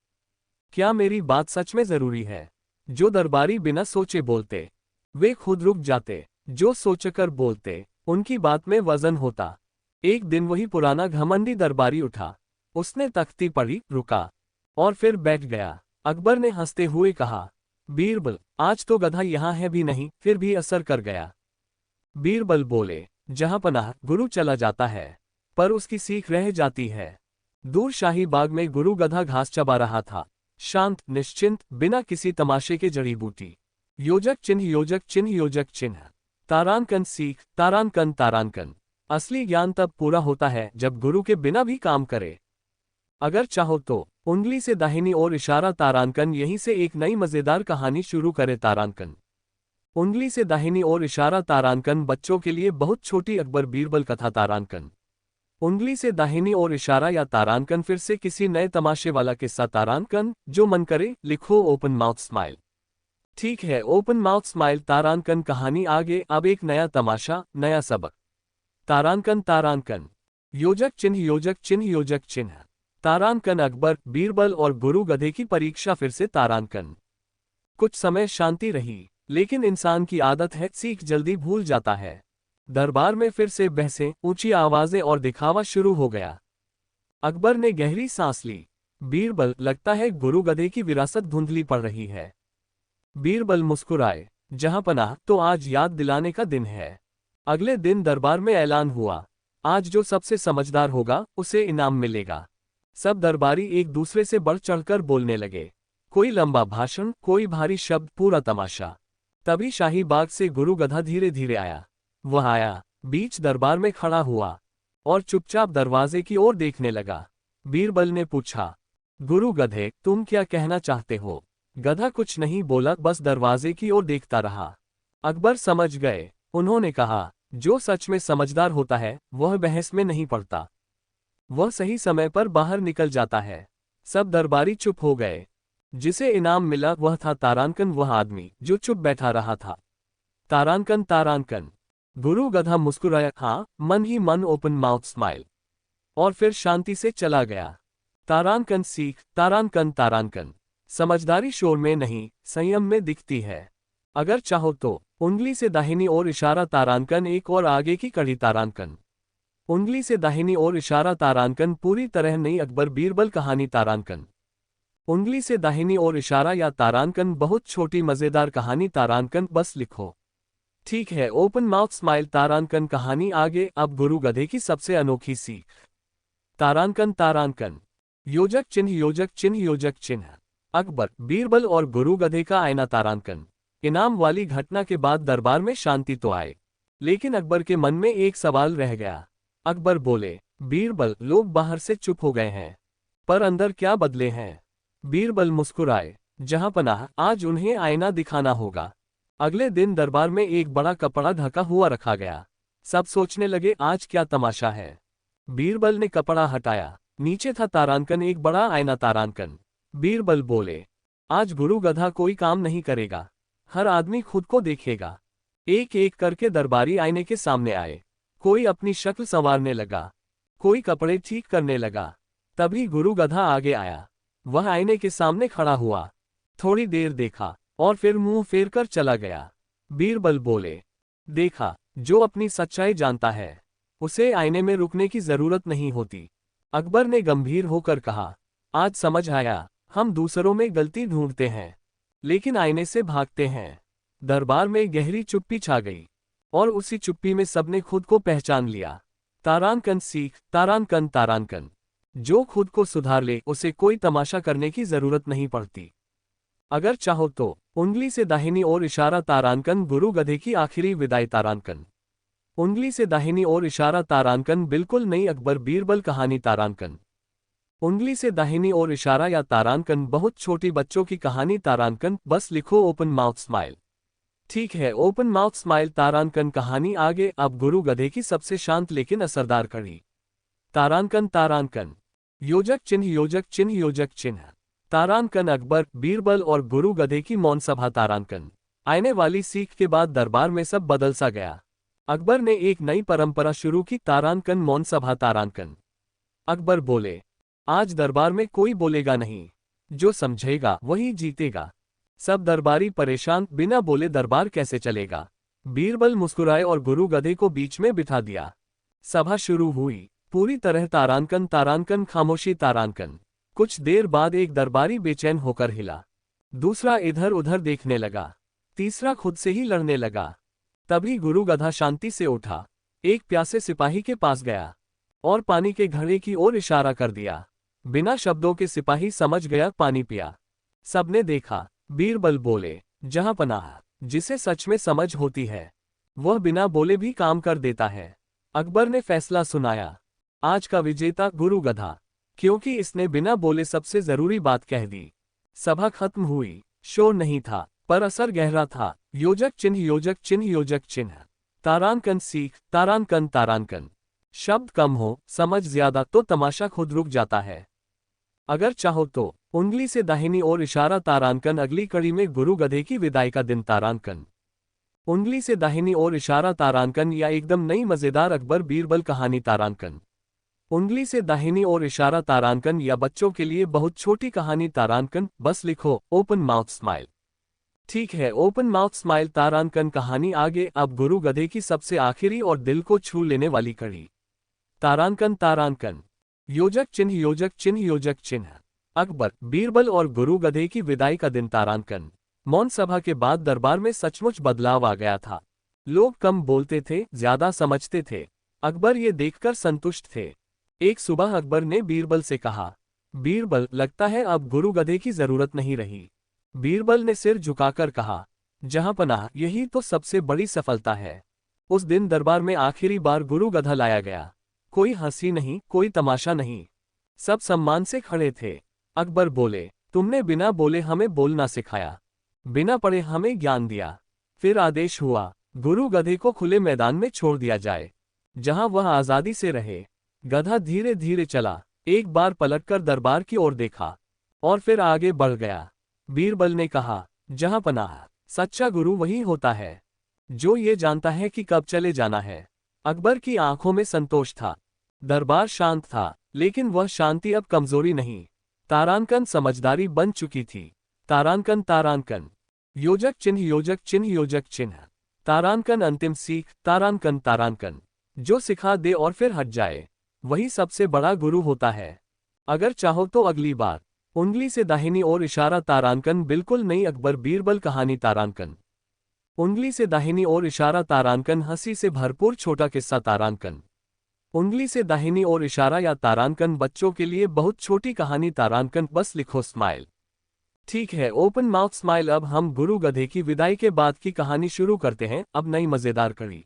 क्या मेरी बात सच में जरूरी है? जो दरबारी बिना सोचे बोलते वे खुद रुक जाते, जो सोचकर बोलते उनकी बात में वजन होता। एक दिन वही पुराना घमंडी दरबारी उठा, उसने तख्ती पढ़ी, रुका और फिर बैठ गया। अकबर ने हंसते हुए कहा, बीरबल आज तो गधा यहाँ है भी नहीं, फिर भी असर कर गया। बीरबल बोले, जहां पनाह गुरु चला जाता है पर उसकी सीख रह जाती है। दूर शाही बाग में गुरु गधा घास चबा रहा था, शांत निश्चिंत, बिना किसी तमाशे के। जड़ी बूटी। योजक चिन्ह योजक चिन्ह योजक चिन्ह। तारांकन सीख, तारांकन तारांकन। असली ज्ञान तब पूरा होता है जब गुरु के बिना भी काम करे। अगर चाहो तो उंगली से दाहिनी ओर इशारा। तारांकन यहीं से एक नई मजेदार कहानी शुरू करे। तारांकन उंगली से दाहिनी ओर इशारा। तारांकन बच्चों के लिए बहुत छोटी अकबर बीरबल कथा। तारांकन उंगली से दाहिनी ओर इशारा या तारांकन फिर से किसी नए तमाशे वाला किस्सा। तारांकन जो मन करे लिखो। Open mouth smile. ठीक है, ओपन माउथ स्माइल। तारांकन कहानी आगे। अब एक नया तमाशा, नया सबक। तारांकन तारांकन। योजक चिन्ह योजक चिन्ह योजक चिन्ह। तारांकन अकबर बीरबल और गुरु गधे की परीक्षा। फिर से तारांकन। कुछ समय शांति रही, लेकिन इंसान की आदत है सीख जल्दी भूल जाता है। दरबार में फिर से बहसें, ऊंची आवाजें और दिखावा शुरू हो गया। अकबर ने गहरी सांस ली। बीरबल लगता है गुरु गधे की विरासत धुंधली पड़ रही है। बीरबल मुस्कुराए, जहां पनाह तो आज याद दिलाने का दिन है। अगले दिन दरबार में ऐलान हुआ, आज जो सबसे समझदार होगा उसे इनाम मिलेगा। सब दरबारी एक दूसरे से बढ़ चढ़कर बोलने लगे, कोई लंबा भाषण, कोई भारी शब्द, पूरा तमाशा। तभी शाही बाग से गुरु गधा धीरे धीरे आया। वह आया, बीच दरबार में खड़ा हुआ और चुपचाप दरवाजे की ओर देखने लगा। बीरबल ने पूछा, गुरु गधे तुम क्या कहना चाहते हो? गधा कुछ नहीं बोला, बस दरवाजे की ओर देखता रहा। अकबर समझ गए। उन्होंने कहा, जो सच में समझदार होता है वह बहस में नहीं पड़ता, वह सही समय पर बाहर निकल जाता है। सब दरबारी चुप हो गए। जिसे इनाम मिला वह था तारांकन, वह आदमी जो चुप बैठा रहा था। तारांकन तारांकन। गुरु गधा मुस्कुराया, हाँ, मन ही मन, ओपन माउथ स्माइल, और फिर शांति से चला गया। तारांकन सीख, तारांकन तारांकन। समझदारी शोर में नहीं, संयम में दिखती है। अगर चाहो तो उंगली से दाहिनी ओर इशारा। तारांकन एक और आगे की कड़ी। तारांकन उंगली से दाहिनी ओर इशारा। तारांकन पूरी तरह नई अकबर बीरबल कहानी। तारांकन उंगली से दाहिनी ओर इशारा या तारांकन बहुत छोटी मजेदार कहानी। तारांकन बस लिखो। ठीक है, ओपन माउथ स्माइल। तारांकन कहानी आगे। अब गुरु गधे की सबसे अनोखी सीख। तारांकन तारांकन। योजक चिन्ह योजक चिन्ह योजक चिन्ह। अकबर बीरबल और गुरु गधे का आईना। तारांकन इनाम वाली घटना के बाद दरबार में शांति तो आए, लेकिन अकबर के मन में एक सवाल रह गया। अकबर बोले, बीरबल लोग बाहर से चुप हो गए हैं, पर अंदर क्या बदले हैं? बीरबल मुस्कुराए, जहां पनाह आज उन्हें आईना दिखाना होगा। अगले दिन दरबार में एक बड़ा कपड़ा ढका हुआ रखा गया। सब सोचने लगे, आज क्या तमाशा है? बीरबल ने कपड़ा हटाया, नीचे था तारांकन, एक बड़ा आईना। तारांकन बीरबल बोले, आज गुरु गधा कोई काम नहीं करेगा, हर आदमी खुद को देखेगा। एक एक करके दरबारी आईने के सामने आए। कोई अपनी शक्ल संवारने लगा, कोई कपड़े ठीक करने लगा। तभी गुरु गधा आगे आया। वह आईने के सामने खड़ा हुआ, थोड़ी देर देखा और फिर मुंह फेर कर चला गया। बीरबल बोले, देखा, जो अपनी सच्चाई जानता है उसे आईने में रुकने की जरूरत नहीं होती। अकबर ने गंभीर होकर कहा, आज समझ आया, हम दूसरों में गलती ढूंढते हैं लेकिन आईने से भागते हैं। दरबार में गहरी चुप्पी छा गई और उसी चुप्पी में सबने खुद को पहचान लिया। तारांकन सीख, तारांकन तारांकन। जो खुद को सुधार ले उसे कोई तमाशा करने की जरूरत नहीं पड़ती। अगर चाहो तो उंगली से दाहिनी ओर इशारा। तारांकन गुरु गधे की आखिरी विदाई। तारांकन उंगली से दाहिनी ओर इशारा। तारांकन बिल्कुल नई अकबर बीरबल कहानी। तारांकन उंगली से दाहिनी ओर इशारा या तारांकन बहुत छोटी बच्चों की कहानी। तारांकन बस लिखो। Open mouth smile. ठीक है, ओपन माउथ स्माइल। तारांकन कहानी आगे। अब गुरु गधे की सबसे शांत लेकिन असरदार कड़ी। तारांकन तारांकन। योजक चिन्ह योजक चिन्ह योजक चिन्ह। तारांकन अकबर, बीरबल और गुरु गधे की मौन सभा। तारांकन। आने वाली सीख के बाद दरबार में सब बदल सा गया। अकबर ने एक नई परंपरा शुरू की, तारांकन मौन सभा। तारांकन। अकबर बोले, आज दरबार में कोई बोलेगा नहीं, जो समझेगा वही जीतेगा। सब दरबारी परेशान, बिना बोले दरबार कैसे चलेगा। बीरबल मुस्कुराए और गुरु गधे को बीच में बिठा दिया। सभा शुरू हुई। पूरी तरह तारांकन, तारांकन, खामोशी। तारांकन। कुछ देर बाद एक दरबारी बेचैन होकर हिला, दूसरा इधर उधर देखने लगा, तीसरा खुद से ही लड़ने लगा। तभी गुरु गधा शांति से उठा, एक प्यासे सिपाही के पास गया और पानी के घड़े की ओर इशारा कर दिया। बिना शब्दों के सिपाही समझ गया, पानी पिया। सबने देखा। बीरबल बोले, जहां पनाह, जिसे सच में समझ होती है वह बिना बोले भी काम कर देता है। अकबर ने फैसला सुनाया, आज का विजेता गुरु गधा, क्योंकि इसने बिना बोले सबसे जरूरी बात कह दी। सभा खत्म हुई। शोर नहीं था, पर असर गहरा था। योजक चिन्ह, योजक चिन्ह, योजक चिन्ह। तारांकन सीख, तारांकन, तारांकन। शब्द कम हो, समझ ज्यादा तो तमाशा खुद रुक जाता है। अगर चाहो तो उंगली से दाहिनी ओर इशारा। तारांकन। अगली कड़ी में गुरु गधे की विदाई का दिन। तारांकन। उंगली से दाहिनी ओर इशारा। तारांकन या एकदम नई मजेदार अकबर बीरबल कहानी। तारांकन। उंगली से दाहिनी ओर इशारा। तारांकन या बच्चों के लिए बहुत छोटी कहानी। तारांकन। बस लिखो, ओपन माउथ स्माइल। ठीक है, ओपन माउथ स्माइल। तारांकन कहानी आगे। अब गुरु गधे की सबसे आखिरी और दिल को छू लेने वाली कड़ी। तारांकन। तारांकन। योजक चिन्ह, योजक चिन्ह, योजक चिन्ह। अकबर, बीरबल और गुरु गधे की विदाई का दिन। तारांकन। मौन सभा के बाद दरबार में सचमुच बदलाव आ गया था। लोग कम बोलते थे, ज्यादा समझते थे। अकबर ये देखकर संतुष्ट थे। एक सुबह अकबर ने बीरबल से कहा, बीरबल, लगता है अब गुरु गधे की जरूरत नहीं रही। बीरबल ने सिर झुकाकर कहा, जहां पनाह, यही तो सबसे बड़ी सफलता है। उस दिन दरबार में आखिरी बार गुरु गधा लाया गया। कोई हंसी नहीं, कोई तमाशा नहीं, सब सम्मान से खड़े थे। अकबर बोले, तुमने बिना बोले हमें बोलना सिखाया, बिना पढ़े हमें ज्ञान दिया। फिर आदेश हुआ, गुरु गधे को खुले मैदान में छोड़ दिया जाए, जहां वह आजादी से रहे। गधा धीरे धीरे चला, एक बार पलटकर दरबार की ओर देखा और फिर आगे बढ़ गया। बीरबल ने कहा, जहां पनाह, सच्चा गुरु वही होता है जो ये जानता है कि कब चले जाना है। अकबर की आंखों में संतोष था। दरबार शांत था, लेकिन वह शांति अब कमजोरी नहीं, तारांकन समझदारी बन चुकी थी। तारांकन। तारांकन। योजक चिन्ह, योजक चिन्ह, योजक चिन्ह। तारांकन अंतिम सीख। तारांकन। तारांकन। जो सिखा दे और फिर हट जाए, वही सबसे बड़ा गुरु होता है। अगर चाहो तो अगली बार। उंगली से दाहिनी ओर इशारा। तारांकन बिल्कुल नई अकबर बीरबल कहानी। तारांकन। उंगली से दाहिनी ओर इशारा। तारांकन हंसी से भरपूर छोटा किस्सा। तारांकन। उंगली से दाहिनी ओर इशारा या तारांकन बच्चों के लिए बहुत छोटी कहानी। तारांकन। बस लिखो, स्माइल। ठीक है, ओपन माउथ स्माइल। अब हम गुरु गधे की विदाई के बाद की कहानी शुरू करते हैं। अब नई मजेदार कड़ी।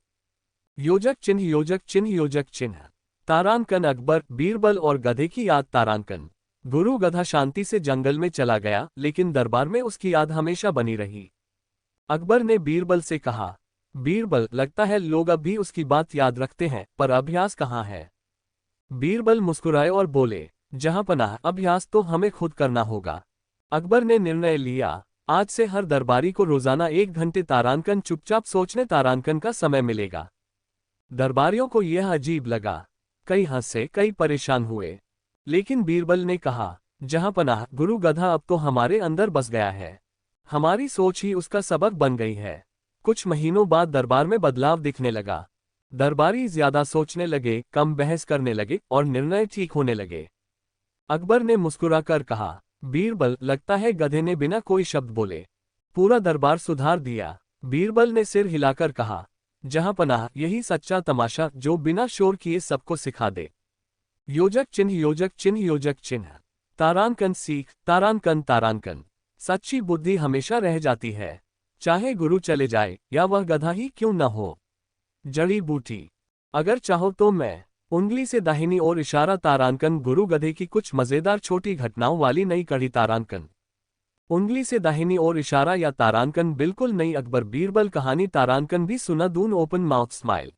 योजक चिन्ह, योजक चिन्ह, योजक चिन्ह। तारांकन अकबर, बीरबल और गधे की याद। तारांकन। गुरु गधा शांति से जंगल में चला गया, लेकिन दरबार में उसकी याद हमेशा बनी रही। अकबर ने बीरबल से कहा, बीरबल, लगता है लोग अब भी उसकी बात याद रखते हैं, पर अभ्यास कहाँ है। बीरबल मुस्कुराए और बोले, जहां पनाह, अभ्यास तो हमें खुद करना होगा। अकबर ने निर्णय लिया, आज से हर दरबारी को रोजाना 1 घंटे तारांकन चुपचाप सोचने तारांकन का समय मिलेगा। दरबारियों को यह अजीब लगा, कई हंसे, कई परेशान हुए, लेकिन बीरबल ने कहा, जहां पनाह, गुरु गधा अब तो हमारे अंदर बस गया है, हमारी सोच ही उसका सबक बन गई है। कुछ महीनों बाद दरबार में बदलाव दिखने लगा। दरबारी ज्यादा सोचने लगे, कम बहस करने लगे और निर्णय ठीक होने लगे। अकबर ने मुस्कुराकर कहा, बीरबल, लगता है गधे ने बिना कोई शब्द बोले पूरा दरबार सुधार दिया। बीरबल ने सिर हिलाकर कहा, जहां पनाह, यही सच्चा तमाशा जो बिना शोर किए सबको सिखा दे। योजक चिन्ह, योजक चिन्ह, योजक चिन्ह। तारांकन सीख। तारांकन। तारांकन। सच्ची बुद्धि हमेशा रह जाती है, चाहे गुरु चले जाए या वह गधा ही क्यों न हो। जड़ी बूटी। अगर चाहो तो मैं। उंगली से दाहिनी ओर इशारा। तारांकन गुरु गधे की कुछ मजेदार छोटी घटनाओं वाली नई कड़ी। तारांकन। उंगली से दाहिनी ओर इशारा या तारांकन बिल्कुल नई अकबर बीरबल कहानी। तारांकन भी सुना दून, ओपन माउथ स्माइल।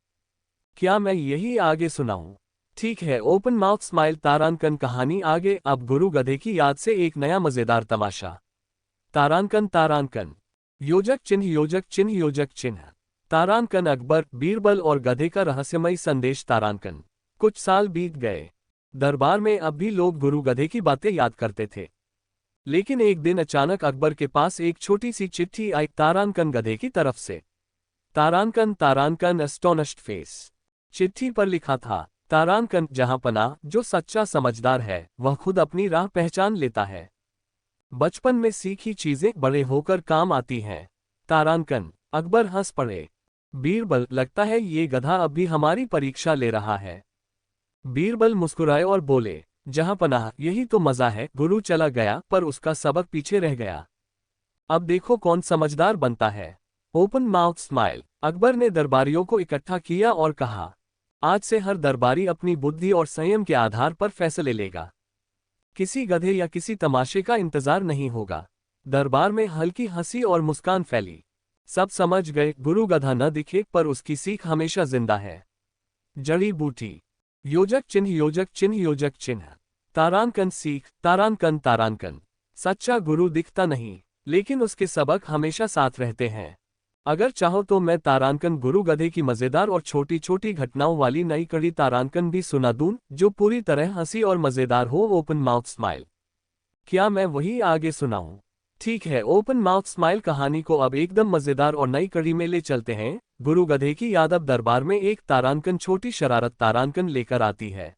क्या मैं यही आगे सुनाऊं? ठीक है, ओपन माउथ स्माइल तारांकन कहानी आगे। अब गुरु गधे की याद से एक नया मजेदार तमाशा। तारांकन तारांकन। योजक चिन्ह योजक चिन्ह योजक चिन्ह। तारांकन अकबर, बीरबल और गधे का रहस्यमयी संदेश। तारांकन। कुछ साल बीत गए। दरबार में अब भी लोग गुरु गधे की बातें याद करते थे। लेकिन एक दिन अचानक अकबर के पास एक छोटी सी चिट्ठी आई तारांकन गधे की तरफ से। तारांकन तारांकन एस्टोनिश्ड फेस। चिट्ठी पर लिखा था, तारांकन जहां पनाह, जो सच्चा समझदार है वह खुद अपनी राह पहचान लेता है। बचपन में सीखी चीजें बड़े होकर काम आती हैं। तारांकन। अकबर हंस पड़े। बीरबल, लगता है ये गधा अब भी हमारी परीक्षा ले रहा है। बीरबल मुस्कुराए और बोले, जहां पनाह, यही तो मजा है। गुरु चला गया पर उसका सबक पीछे रह गया। अब देखो कौन समझदार बनता है। Open mouth smile. अकबर ने दरबारियों को इकट्ठा किया और कहा, आज से हर दरबारी अपनी बुद्धि और संयम के आधार पर फैसले लेगा। किसी गधे या किसी तमाशे का इंतजार नहीं होगा। दरबार में हल्की हंसी और मुस्कान फैली। सब समझ गए, गुरु गधा न दिखे पर उसकी सीख हमेशा जिंदा है। जड़ी बूटी। योजक चिन्ह योजक चिन्ह योजक चिन्ह। तारांकन सीख। तारांकन तारांकन। सच्चा गुरु दिखता नहीं, लेकिन उसके सबक हमेशा साथ रहते हैं। अगर चाहो तो मैं तारांकन गुरु गधे की मजेदार और छोटी छोटी घटनाओं वाली नई कड़ी तारांकन भी सुना दूं, जो पूरी तरह हंसी और मजेदार हो। Open mouth smile. क्या मैं वही आगे सुनाऊं? ठीक है, ओपन माउथ स्माइल कहानी को अब एकदम मजेदार और नई कड़ी में ले चलते हैं। गुरु गधे की याद। अब दरबार में एक तारांकन छोटी शरारत तारांकन लेकर आती है।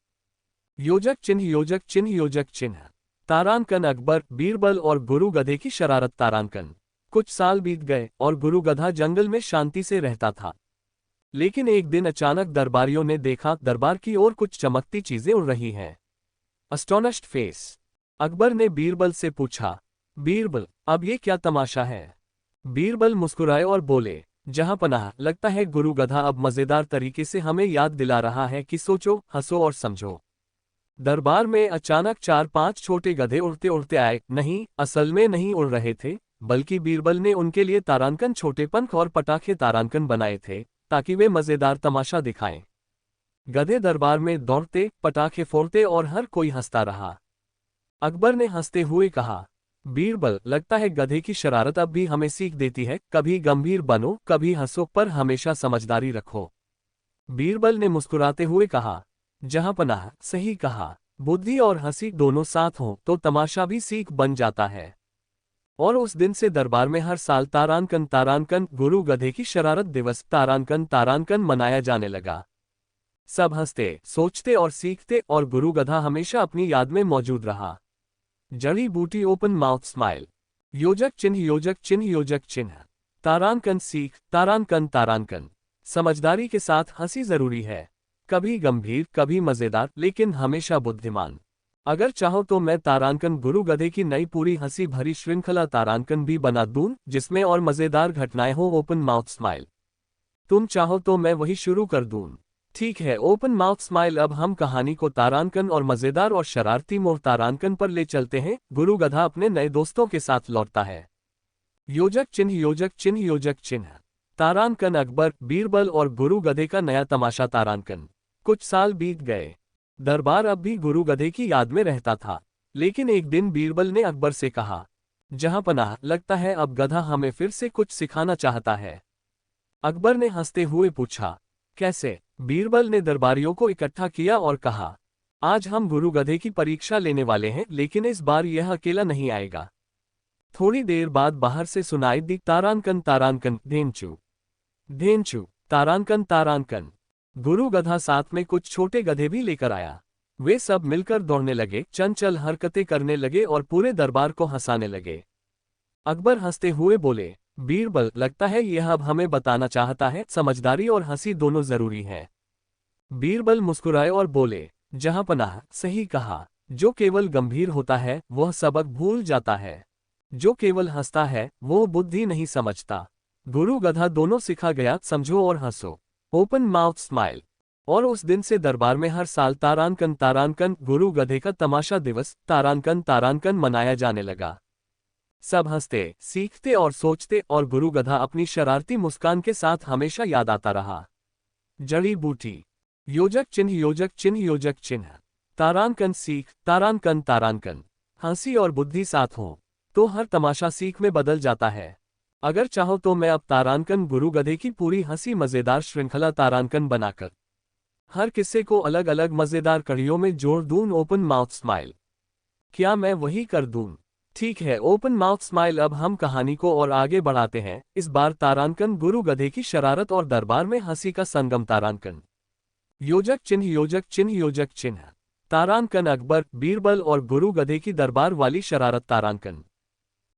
योजक चिन्ह योजक चिन्ह योजक चिन्ह। तारांकन अकबर, बीरबल और गुरु गधे की शरारत। तारांकन। कुछ साल बीत गए और गुरु गधा जंगल में शांति से रहता था। लेकिन एक दिन अचानक दरबारियों ने देखा, दरबार की ओर कुछ चमकती चीजें उड़ रही हैं। अस्टोनिश्ड फेस। अकबर ने बीरबल से पूछा, बीरबल, अब ये क्या तमाशा है? बीरबल मुस्कुराए और बोले, जहां पनाह, लगता है गुरु गधा अब मजेदार तरीके से हमें याद दिला रहा है कि सोचो, हंसो और समझो। दरबार में अचानक 4-5 छोटे गधे उड़ते उड़ते आए। नहीं, असल में नहीं उड़ रहे थे, बल्कि बीरबल ने उनके लिए तारांकन छोटे पंख और पटाखे तारांकन बनाए थे, ताकि वे मजेदार तमाशा दिखाएं। गधे दरबार में दौड़ते, पटाखे फोड़ते और हर कोई हंसता रहा। अकबर ने हंसते हुए कहा, बीरबल, लगता है गधे की शरारत अब भी हमें सीख देती है। कभी गंभीर बनो, कभी हंसो, पर हमेशा समझदारी रखो। बीरबल ने मुस्कुराते हुए कहा, जहां पनाह, सही कहा। बुद्धि और हंसी दोनों साथ हों तो तमाशा भी सीख बन जाता है। और उस दिन से दरबार में हर साल तारांकन तारांकन गुरु गधे की शरारत दिवस तारांकन तारांकन मनाया जाने लगा। सब हंसते, सोचते और सीखते, और गुरु गधा हमेशा अपनी याद में मौजूद रहा। जड़ी बूटी। Open mouth smile. योजक चिन्ह योजक चिन्ह योजक चिन्ह। तारांकन सीख। तारांकन तारांकन। समझदारी के साथ हंसी जरूरी है। कभी गंभीर, कभी मजेदार, लेकिन हमेशा बुद्धिमान। अगर चाहो तो मैं तारांकन गुरु गधे की नई पूरी हंसी भरी श्रृंखला तारांकन भी बना दूं, जिसमें और मजेदार घटनाएं हो। Open mouth smile. तुम चाहो तो मैं वही शुरू कर दूं। ठीक है, ओपन माउथ स्माइल। अब हम कहानी को तारांकन और मजेदार और शरारती मोड़ तारांकन पर ले चलते हैं। गुरु गधा अपने नए दोस्तों के साथ लौटता है। योजक चिन्ह योजक चिन्ह योजक चिन्ह। तारांकन अकबर, बीरबल और गुरु गधे का नया तमाशा। तारांकन। कुछ साल बीत गए। दरबार अब भी गुरु गधे की याद में रहता था। लेकिन एक दिन बीरबल ने अकबर से कहा, जहां पनाह, लगता है अब गधा हमें फिर से कुछ सिखाना चाहता है। अकबर ने हंसते हुए पूछा, कैसे? बीरबल ने दरबारियों को इकट्ठा किया और कहा, आज हम गुरु गधे की परीक्षा लेने वाले हैं, लेकिन इस बार यह अकेला नहीं आएगा। थोड़ी देर बाद बाहर से सुनाई दी, तारांकन तारांकन धेंचू धेंचू। तारांकन तारांकन। गुरु गधा साथ में कुछ छोटे गधे भी लेकर आया। वे सब मिलकर दौड़ने लगे, चंचल हरकतें करने लगे और पूरे दरबार को हंसाने लगे। अकबर हंसते हुए बोले, बीरबल, लगता है यह अब हमें बताना चाहता है, समझदारी और हंसी दोनों जरूरी हैं। बीरबल मुस्कुराए और बोले, जहां पनाह, सही कहा। जो केवल गंभीर होता है वह सबक भूल जाता है। जो केवल हंसता है वो बुद्धि नहीं समझता। गुरु गधा दोनों सिखा गया, समझो और हंसो। Open mouth smile. और उस दिन से दरबार में हर साल तारांकन तारांकन गुरु गधे का तमाशा दिवस तारांकन तारांकन मनाया जाने लगा। सब हंसते, सीखते और सोचते, और गुरु गधा अपनी शरारती मुस्कान के साथ हमेशा याद आता रहा। जड़ी बूटी। योजक चिन्ह योजक चिन्ह योजक चिन्ह। तारांकन सीख तारांकन तारांकन। हंसी और बुद्धि साथ हो तो हर तमाशा सीख में बदल जाता है। अगर चाहो तो मैं अब तारांकन गुरु गधे की पूरी हंसी मजेदार श्रृंखला तारांकन बनाकर हर किस्से को अलग अलग मजेदार कड़ियों में जोड़ दूं। Open mouth smile. क्या मैं वही कर दूं? ठीक है, ओपन माउथ स्माइल। अब हम कहानी को और आगे बढ़ाते हैं। इस बार तारांकन गुरु गधे की शरारत और दरबार में हंसी का संगम। तारांकन योजक चिन्ह योजक चिन्ह योजक चिन्ह। तारांकन अकबर, बीरबल और गुरु गधे की दरबार वाली शरारत। तारांकन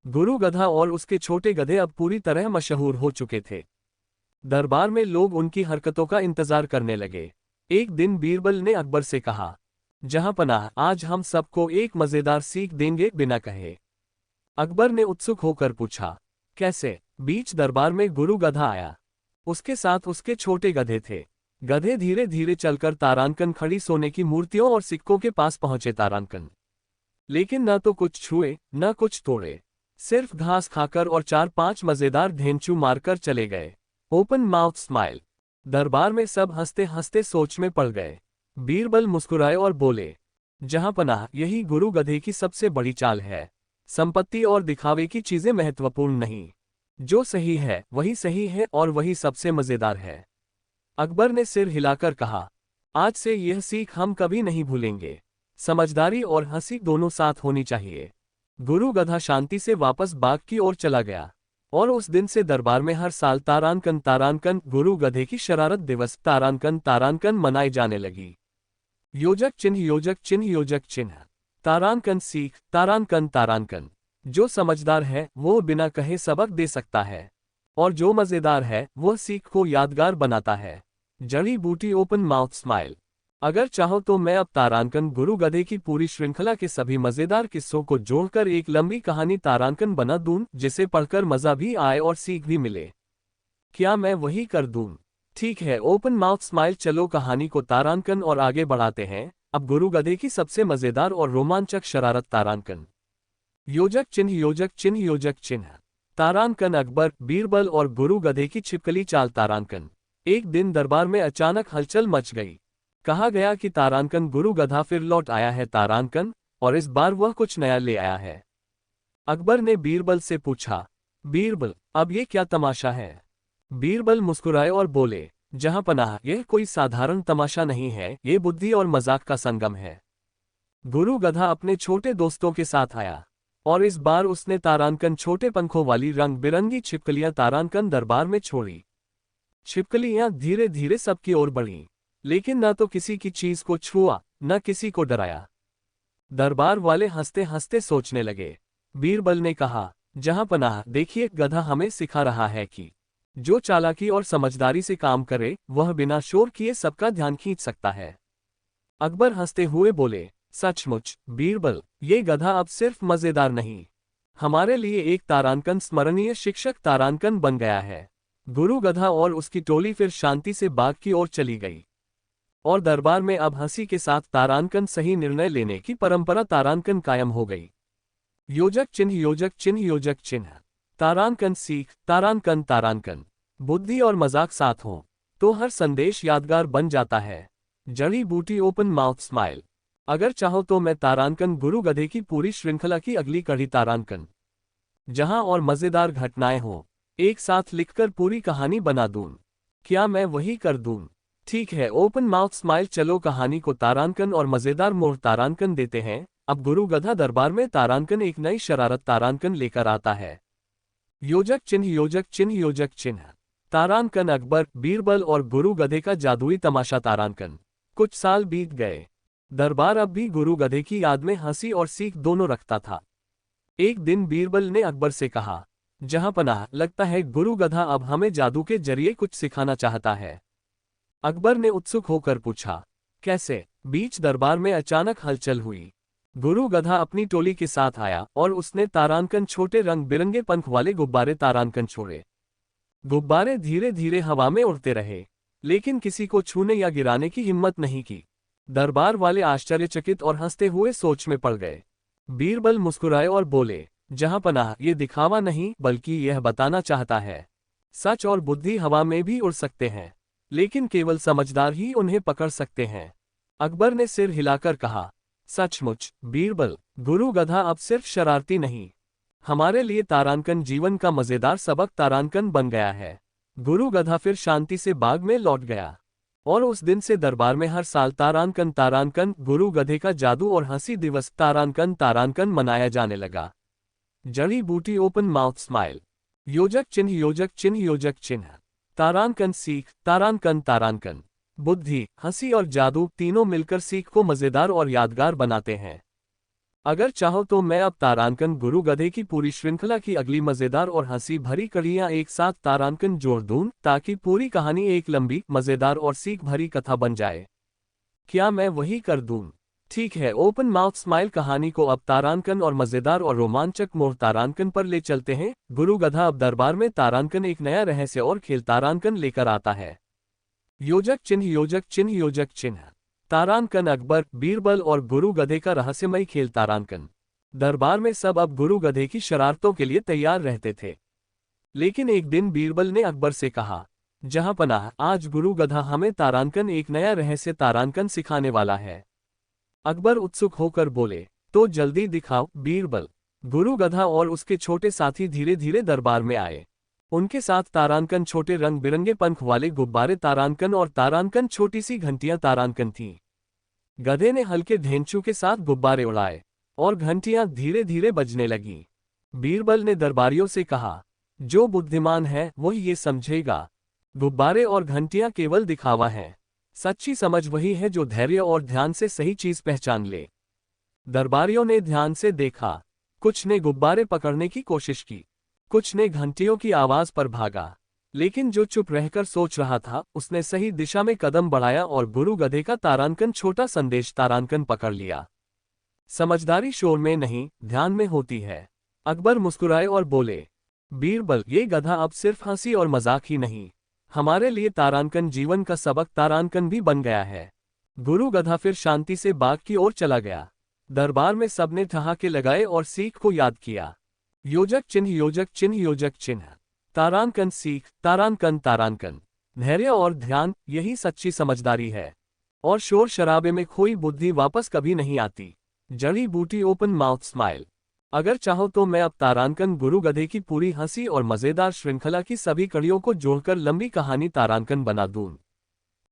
गुरु गधा और उसके छोटे गधे अब पूरी तरह मशहूर हो चुके थे। दरबार में लोग उनकी हरकतों का इंतजार करने लगे। एक दिन बीरबल ने अकबर से कहा, जहांपनाह, आज हम सबको एक मजेदार सीख देंगे बिना कहे। अकबर ने उत्सुक होकर पूछा, कैसे? बीच दरबार में गुरु गधा आया। उसके साथ उसके छोटे गधे थे। गधे धीरे धीरे चलकर तारांकन खड़ी सोने की मूर्तियों और सिक्कों के पास पहुंचे। तारांकन लेकिन न तो कुछ छुए न कुछ तोड़े, सिर्फ घास खाकर और 4-5 मजेदार ढेंचू मारकर चले गए। Open mouth smile. दरबार में सब हंसते हंसते सोच में पड़ गए। बीरबल मुस्कुराए और बोले, जहांपनाह, यही गुरु गधे की सबसे बड़ी चाल है। संपत्ति और दिखावे की चीजें महत्वपूर्ण नहीं, जो सही है वही सही है और वही सबसे मजेदार है। अकबर ने सिर हिलाकर कहा, आज से यह सीख हम कभी नहीं भूलेंगे। समझदारी और हंसी दोनों साथ होनी चाहिए। गुरु गधा शांति से वापस बाग की ओर चला गया और उस दिन से दरबार में हर साल तारांकन तारांकन गुरु गधे की शरारत दिवस तारांकन तारांकन मनाई जाने लगी। योजक चिन्ह योजक चिन्ह योजक चिन्ह। तारांकन सीख तारांकन तारांकन। जो समझदार है वो बिना कहे सबक दे सकता है और जो मजेदार है वह सीख को यादगार बनाता है। जड़ी बूटी। Open mouth smile. अगर चाहो तो मैं अब तारांकन गुरु गधे की पूरी श्रृंखला के सभी मजेदार किस्सों को जोड़कर एक लंबी कहानी तारांकन बना दूं, जिसे पढ़कर मजा भी आए और सीख भी मिले। क्या मैं वही कर दूं? ठीक है, ओपन माउथ स्माइल। चलो कहानी को तारांकन और आगे बढ़ाते हैं। अब गुरु गधे की सबसे मजेदार और रोमांचक शरारत। तारांकन योजक चिन्ह योजक चिन्ह योजक चिन्ह। तारांकन अकबर, बीरबल और गुरु गधे की छिपकली चाल। तारांकन एक दिन दरबार में अचानक हलचल मच गई। कहा गया कि तारांकन गुरु गधा फिर लौट आया है। तारांकन, और इस बार वह कुछ नया ले आया है। अकबर ने बीरबल से पूछा, बीरबल, अब ये क्या तमाशा है? बीरबल मुस्कुराए और बोले, जहांपनाह, यह कोई साधारण तमाशा नहीं है, ये बुद्धि और मजाक का संगम है। गुरु गधा अपने छोटे दोस्तों के साथ आया और इस बार उसने तारांकन छोटे पंखों वाली रंग बिरंगी छिपकलियां तारांकन दरबार में छोड़ी। छिपकलियां धीरे धीरे सबकी ओर बढ़ीं, लेकिन न तो किसी की चीज को छुआ न किसी को डराया। दरबार वाले हंसते हंसते सोचने लगे। बीरबल ने कहा, जहांपनाह, देखिए, गधा हमें सिखा रहा है कि जो चालाकी और समझदारी से काम करे वह बिना शोर किए सबका ध्यान खींच सकता है। अकबर हंसते हुए बोले, सचमुच बीरबल, ये गधा अब सिर्फ मजेदार नहीं, हमारे लिए एक तारांकन स्मरणीय शिक्षक तारांकन बन गया है। गुरु गधा और उसकी टोली फिर शांति से बाग की ओर चली गई और दरबार में अब हंसी के साथ तारांकन सही निर्णय लेने की परंपरा तारांकन कायम हो गई। योजक चिन्ह योजक चिन्ह योजक चिन्ह। तारांकन सीख तारांकन तारांकन। बुद्धि और मजाक साथ हो तो हर संदेश यादगार बन जाता है। जड़ी बूटी। Open mouth smile. अगर चाहो तो मैं तारांकन गुरु गधे की पूरी श्रृंखला की अगली कड़ी तारांकन, जहां और मजेदार घटनाएं हो, एक साथ लिखकर पूरी कहानी बना दूं। क्या मैं वही कर दूं? ठीक है, ओपन माउथ स्माइल। चलो कहानी को तारांकन और मजेदार मोड़ तारांकन देते हैं। अब गुरु गधा दरबार में तारांकन एक नई शरारत तारांकन लेकर आता है। योजक चिन्ह योजक चिन्ह योजक चिन्ह। तारांकन अकबर, बीरबल और गुरु गधे का जादुई तमाशा। तारांकन कुछ साल बीत गए। दरबार अब भी गुरु गधे की याद में हंसी और सीख दोनों रखता था। एक दिन बीरबल ने अकबर से कहा, जहांपनाह, लगता है गुरु गधा अब हमें जादू के जरिए कुछ सिखाना चाहता है। अकबर ने उत्सुक होकर पूछा, कैसे? बीच दरबार में अचानक हलचल हुई। गुरु गधा अपनी टोली के साथ आया और उसने तारांकन छोटे रंग बिरंगे पंख वाले गुब्बारे तारांकन छोड़े। गुब्बारे धीरे धीरे हवा में उड़ते रहे, लेकिन किसी को छूने या गिराने की हिम्मत नहीं की। दरबार वाले आश्चर्यचकित और हंसते हुए सोच में पड़ गए। बीरबल मुस्कुराए और बोले, जहांपनाह, ये दिखावा नहीं बल्कि यह बताना चाहता है, सच और बुद्धि हवा में भी उड़ सकते हैं। लेकिन केवल समझदार ही उन्हें पकड़ सकते हैं। अकबर ने सिर हिलाकर कहा, सचमुच बीरबल, गुरु गधा अब सिर्फ शरारती नहीं, हमारे लिए तारांकन जीवन का मजेदार सबक तारांकन बन गया है। गुरु गधा फिर शांति से बाग में लौट गया और उस दिन से दरबार में हर साल तारांकन गुरु गधे का जादू और हंसी दिवस तारांकन मनाया जाने लगा। जड़ी बूटी ओपन माउथ स्माइल, योजक चिन्ह योजक चिन्ह योजक चिन्ह, तारांकन सीख तारांकन, बुद्धि, हंसी और जादू तीनों मिलकर सीख को मजेदार और यादगार बनाते हैं। अगर चाहो तो मैं अब तारांकन गुरु गधे की पूरी श्रृंखला की अगली मजेदार और हंसी भरी कड़ियां एक साथ तारांकन जोड़ दूं ताकि पूरी कहानी एक लंबी, मजेदार और सीख भरी कथा बन जाए। क्या मैं वही कर दूं? ठीक है, ओपन माउथ स्माइल कहानी को अब तारांकन और मजेदार और रोमांचक मोड़ तारांकन पर ले चलते हैं। गुरु गधा अब दरबार में तारांकन एक नया रहस्य और खेल तारांकन लेकर आता है। योजक चिन्ह योजक चिन्ह योजक चिन्ह, तारांकन अकबर, बीरबल और गुरु गधे का रहस्यमय खेल तारांकन। दरबार में सब अब गुरु गधे की शरारतों के लिए तैयार रहते थे। लेकिन एक दिन बीरबल ने अकबर से कहा, जहांपनाह, आज गुरु गधा हमें तारांकन एक नया रहस्य तारांकन सिखाने वाला है। अकबर उत्सुक होकर बोले, तो जल्दी दिखाओ बीरबल। गुरु गधा और उसके छोटे साथी धीरे धीरे दरबार में आए। उनके साथ तारांकन छोटे रंग बिरंगे पंख वाले गुब्बारे तारांकन और तारांकन छोटी सी घंटियां तारांकन थीं। गधे ने हल्के ढेंचू के साथ गुब्बारे उड़ाए और घंटियां धीरे धीरे बजने लगीं। बीरबल ने दरबारियों से कहा, जो बुद्धिमान है वही ये समझेगा, गुब्बारे और घंटियां केवल दिखावा है, सच्ची समझ वही है जो धैर्य और ध्यान से सही चीज पहचान ले। दरबारियों ने ध्यान से देखा, कुछ ने गुब्बारे पकड़ने की कोशिश की, कुछ ने घंटियों की आवाज पर भागा, लेकिन जो चुप रहकर सोच रहा था उसने सही दिशा में कदम बढ़ाया और गुरु गधे का तारांकन छोटा संदेश तारांकन पकड़ लिया। समझदारी शोर में नहीं, ध्यान में होती है। अकबर मुस्कुराए और बोले, बीरबल, ये गधा अब सिर्फ हंसी और मजाक ही नहीं, हमारे लिए तारांकन जीवन का सबक तारांकन भी बन गया है। गुरु गधा फिर शांति से बाग की ओर चला गया। दरबार में सबने ठहाके लगाए और सीख को याद किया। योजक चिन्ह योजक चिन्ह योजक चिन्ह, तारांकन सीख तारांकन, धैर्य और ध्यान, यही सच्ची समझदारी है। और शोर शराबे में खोई बुद्धि वापस कभी नहीं आती। जड़ी बूटी ओपन माउथ स्माइल। अगर चाहो तो मैं अब तारांकन गुरु गधे की पूरी हंसी और मजेदार श्रृंखला की सभी कड़ियों को जोड़कर लंबी कहानी तारांकन बना दूं,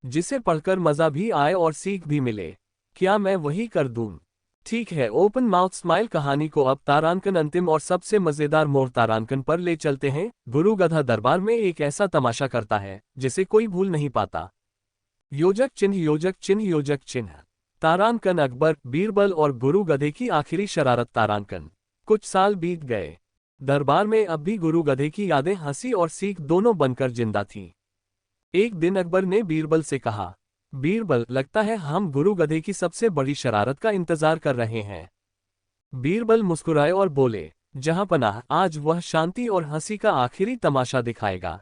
जिसे पढ़कर मजा भी आए और सीख भी मिले। क्या मैं वही कर दूं? ठीक है, ओपन माउथ स्माइल कहानी को अब तारांकन अंतिम और सबसे मजेदार मोड़ तारांकन पर ले चलते हैं। गुरु गधा दरबार में एक ऐसा तमाशा करता है जिसे कोई भूल नहीं पाता। योजक चिन्ह योजक चिन्ह योजक चिन्ह, तारांकन अकबर, बीरबल और गुरु गधे की आखिरी शरारत तारांकन। कुछ साल बीत गए। दरबार में अब भी गुरु गधे की यादें हंसी और सीख दोनों बनकर जिंदा थीं। एक दिन अकबर ने बीरबल से कहा, बीरबल, लगता है हम गुरु गधे की सबसे बड़ी शरारत का इंतजार कर रहे हैं। बीरबल मुस्कुराए और बोले, जहांपनाह, आज वह शांति और हंसी का आखिरी तमाशा दिखाएगा।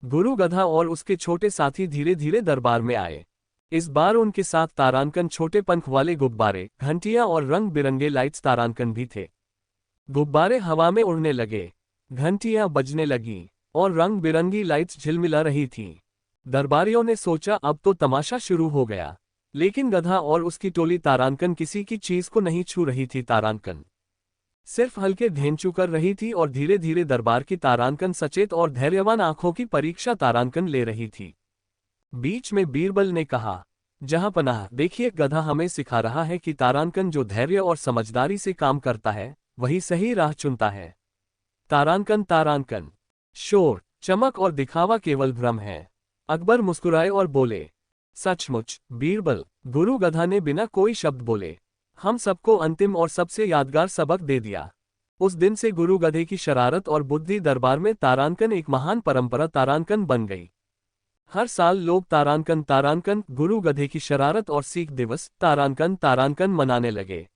गुरु गधा और उसके छोटे साथी धीरे धीरे दरबार में आए। इस बार उनके साथ तारांकन छोटे पंख वाले गुब्बारे, घंटियां और रंग बिरंगे लाइट्स तारांकन भी थे। गुब्बारे हवा में उड़ने लगे, घंटियां बजने लगीं और रंग बिरंगी लाइट्स झिलमिला रही थीं। दरबारियों ने सोचा अब तो तमाशा शुरू हो गया, लेकिन गधा और उसकी टोली तारांकन किसी की चीज को नहीं छू रही थी। तारांकन सिर्फ हल्के ढेंचू कर रही थी और धीरे धीरे दरबार की तारांकन सचेत और धैर्यवान आंखों की परीक्षा तारांकन ले रही थी। बीच में बीरबल ने कहा, जहांपनाह, देखिए, गधा हमें सिखा रहा है कि तारांकन जो धैर्य और समझदारी से काम करता है वही सही राह चुनता है। तारांकन, शोर, चमक और दिखावा केवल भ्रम है। अकबर मुस्कुराए और बोले, सचमुच बीरबल, गुरु गधा ने बिना कोई शब्द बोले हम सबको अंतिम और सबसे यादगार सबक दे दिया। उस दिन से गुरु गधे की शरारत और बुद्धि दरबार में तारांकन एक महान परंपरा तारांकन बन गई। हर साल लोग तारांकन गुरु गधे की शरारत और सीख दिवस तारांकन मनाने लगे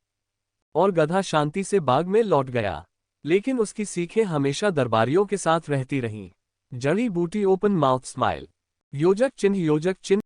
और गधा शांति से बाग में लौट गया, लेकिन उसकी सीखें हमेशा दरबारियों के साथ रहती रहीं। जड़ी बूटी ओपन माउथ स्माइल। योजक चिन्ह योजक चिन्ह